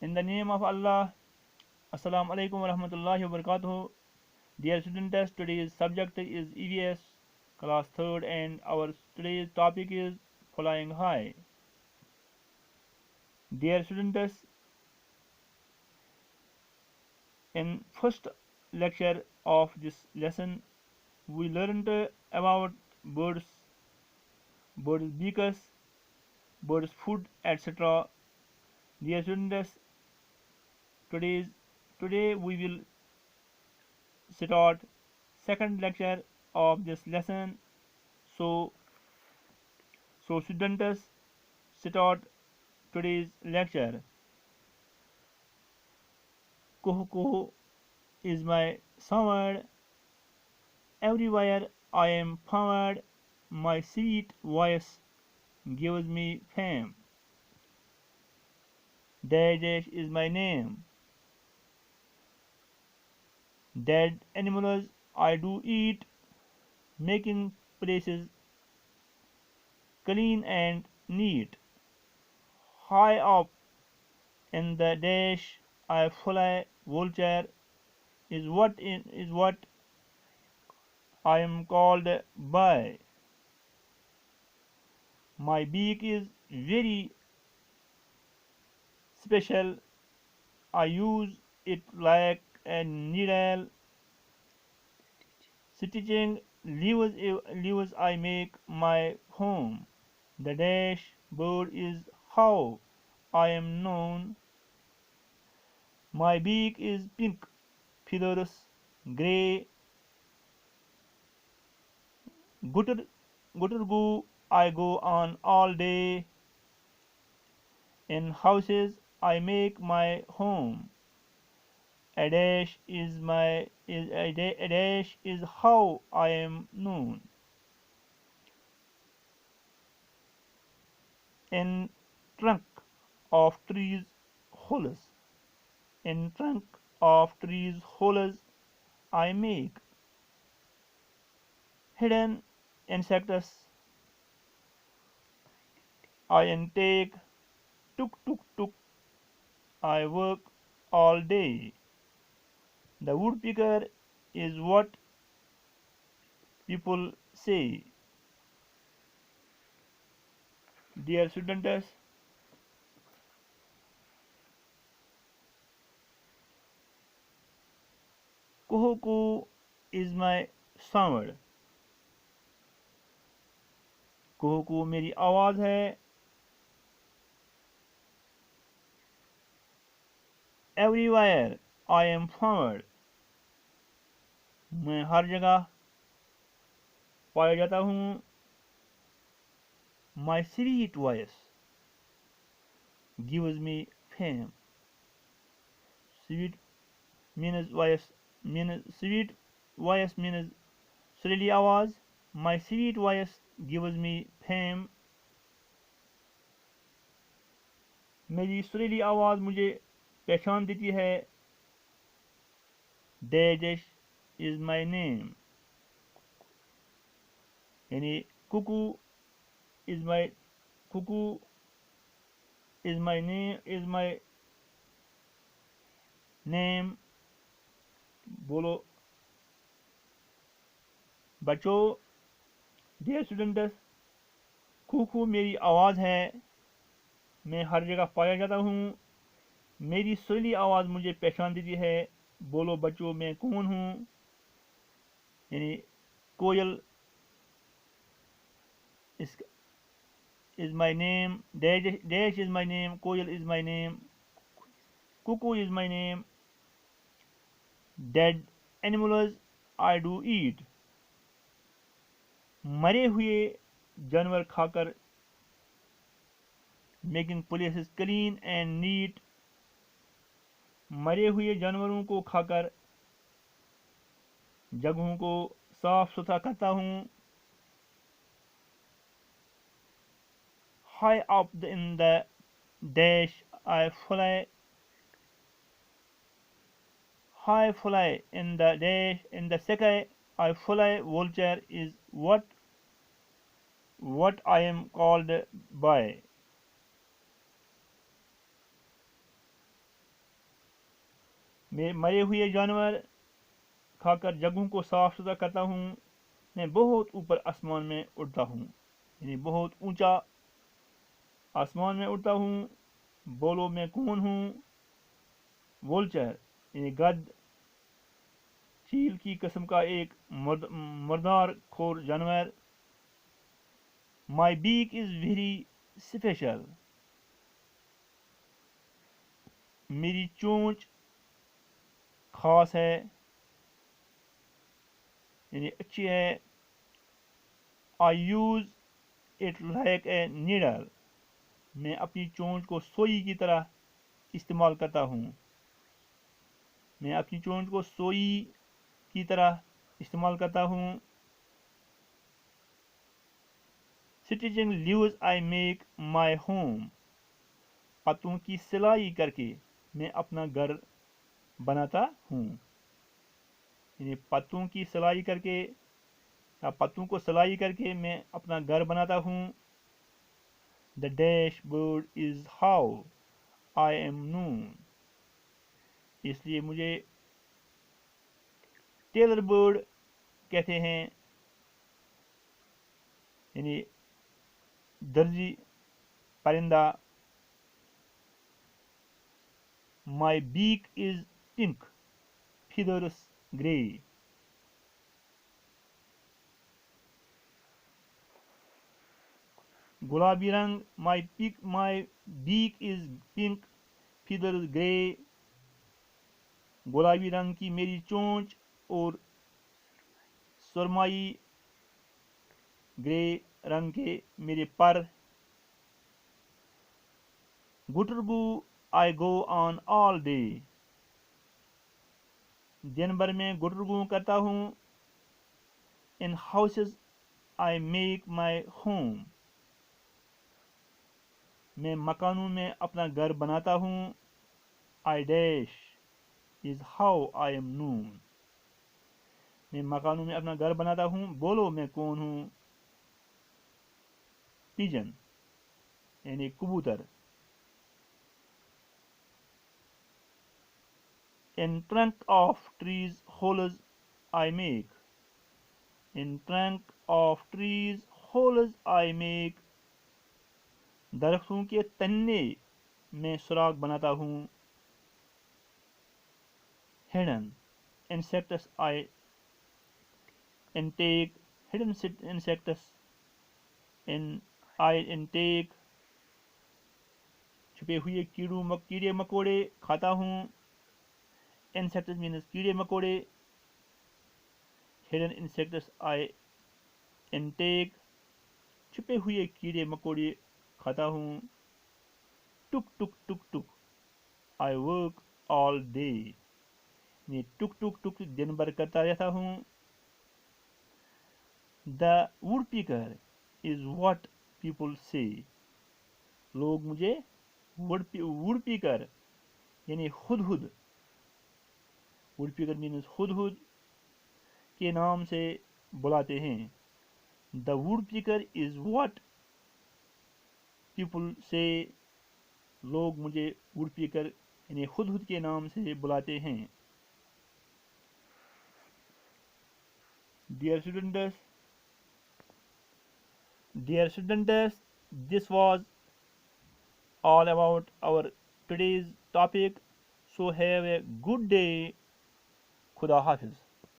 In the name of Allah, Assalamu alaikum wa rahmatullahi wa barakatuh. Dear students, today's subject is EVS, class 3rd, and our today's topic is flying high. Dear students, in first lecture of this lesson, we learned about birds, birds' beaks, birds' food, etc. Dear students, today's today we will start second lecture of this lesson. So students, start today's lecture. Kuhu kuhu is my sound. Everywhere I am found, my sweet voice gives me fame. Dash is my name. Dead animals I do eat, making places clean and neat. High up in the dash I fly. Vulture is what I am called by. My beak is very special. I use it like a needle. Stitching leaves I make my home. The dash bird is how I am known. My beak is pink, feathers grey. Gutter gutter goo I go on all day. In houses I make my home. A dash is my is a dash is how I am known. In trunk of trees holes. In trunk of trees holes I make. Hidden insects I intake. Tuk tuk tuk I work all day. The woodpecker is what people say. Dear students, kuhu is my sound. कुहू मेरी आवाज़ है. Everywhere I am found. मैं हर जगह पाया जाता हूँ. My sweet voice gives me fame. Sweet means voice means sweet voice means सुरीली आवाज़. My sweet voice gives me fame. मेरी सुरीली आवाज़ मुझे पहचान देती है. Dash is my name. यानी Kuku is my cuckoo is my name. बोलो बच्चों. डियर स्टूडेंट्स, कुकू मेरी आवाज़ है. मैं हर जगह पाया जाता हूँ. मेरी सुरीली आवाज़ मुझे पहचान देती है. बोलो बच्चों मैं कौन हूँ. यानी कोयल is my name. Dash is my name. Koyal is my name. Cuckoo is my name. Dead animals I do eat. मरे हुए जानवर खाकर making places clean and neat. मरे हुए जानवरों को खाकर जगहों को साफ सुथरा करता हूँ. High up in the dash I fly. High fly in the dash in the sky I fly. Vulture is what I am called by. मैं मरे हुए जानवर खाकर जगहों को साफ सुथरा करता हूँ। मैं बहुत ऊपर आसमान में उड़ता हूँ, यानी बहुत ऊंचा आसमान में उड़ता हूँ। बोलो मैं कौन हूँ? वोल्चर यानी गद, चील की किस्म का एक मर्दार खोर जानवर। My beak is very special, मेरी चोंच खास है, यानी अच्छी है। I use it like a needle, मैं अपनी चोंच को सोई की तरह इस्तेमाल करता हूँ। मैं अपनी चोंच को सोई की तरह इस्तेमाल करता हूँ। Stitching leaves I make my home, पत्तों की सिलाई करके मैं अपना घर बनाता हूँ। यानी पत्तों की सिलाई करके या पत्तों को सिलाई करके मैं अपना घर बनाता हूँ। The dash bird is how I am known, इसलिए मुझे टेलर बर्ड कहते हैं, यानी दर्जी परिंदा। My beak is pink, feathers grey. गुलाबी रंग, my beak is pink, feathers grey. गुलाबी रंग की मेरी चोंच और सुरमई ग्रे रंग के मेरे पर। गुटरगू आई गो ऑन ऑल डे, दिन भर में गुटरगू करता हूँ। इन houses I make my home, मैं मकानों में अपना घर बनाता हूँ। I dash is how I am known, मैं मकानों में अपना घर बनाता हूँ। बोलो मैं कौन हूँ? पिजन यानी कबूतर। In trunk of trees holes I make, in trunk of trees holes I make, दरख्तों के तन्ने में सुराख बनाता हूँ। Hidden insects I intake, hidden insects in I intake, छुपे हुए कीड़े मकोड़े खाता हूँ। इंसेक्ट्स मीन्स कीड़े मकोड़े। हिडन इंसेक्ट्स आई इनटेक, छुपे हुए कीड़े मकोड़े खाता हूँ। टुक टुक टुक टुक आई वर्क ऑल डे, मैं टुक टुक टुक दिन भर करता रहता हूँ। The wood picker is what people से, लोग मुझे वुड पिकर यानी Hudhud, would picker means Hudhud के नाम से बुलाते हैं। The wood picker is what people से, लोग मुझे वुड पिकर यानी हुदहुद के नाम से बुलाते हैं। Dear students, this was all about our today's topic. So have a good day. Khuda Hafiz.